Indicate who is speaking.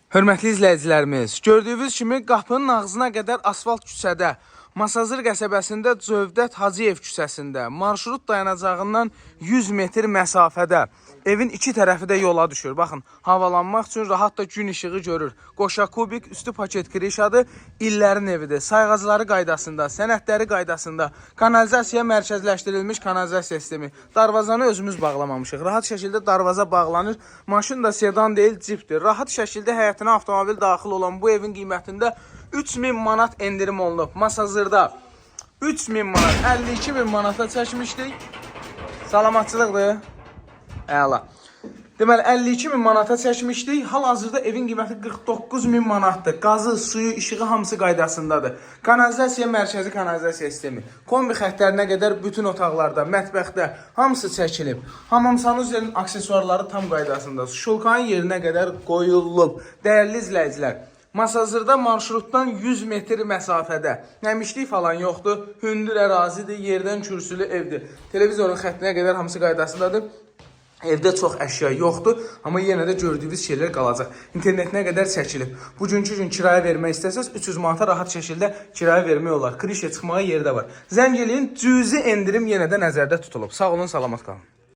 Speaker 1: Hörmətli izləyicilərimiz, gördüyünüz kimi qapının ağzına qədər asfalt küçədə, Masazır qəsəbəsində Cövdət Hacıyev küçəsində, marşrut dayanacağından 100 metr məsafədə, evin iki tərəfi də yola düşür. Baxın, havalanmaq üçün rahat da gün işığı görür. Qoşa kubik, üstü paket krişadır, illərin evidir. Sayğacları qaydasında, sənədləri qaydasında, kanalizasiya mərkəzləşdirilmiş kanalizasiya sistemi. Darvazanı özümüz bağlamamışıq. Rahat şəkildə darvaza bağlanır. Maşın da sedan deyil, cipdir. Rahat şəkildə həyətinə avtomobil daxil olan bu evin qiymətində 3000 manat endirim olunub. Masazırda 3000 manat, 52.000 manata çəkmişdik. Salamatçılıqdır. Əla. Deməli, 52.000 manata çəkmişdik. Hal-hazırda evin qiyməti 49.000 manatdır. Qazı, suyu, işığı hamısı qaydasındadır. Kanalizasiya mərkəzi kanalizasiya sistemi. Kombi xəttlərinə qədər bütün otaqlarda, mətbəxdə hamısı çəkilib. Hamamsanuzların aksesuarları tam qaydasındadır. Şulkanın yerinə qədər qoyulub. Dəyərli izləyicilər, Masazırda marşrutdan 100 metr məsafədə. Nəmişlik falan yoxdur. Hündür ərazidir, yerdən kürsülü evdir. Televizorun xəttinə qədər hamısı qaydasındadır. Evdə çox əşya yoxdur, amma yenə də gördüyünüz şeylər qalacaq. İnternetinə qədər çəkilib. Bugünkü gün kirayə vermək istəsəz 300 manata rahat şəkildə kirayə vermək olar. Krişə çıxmağa yeri də var. Zəng eləyin, cüzi endirim yenə də nəzərdə tutulub. Sağ olun, salamat qalın.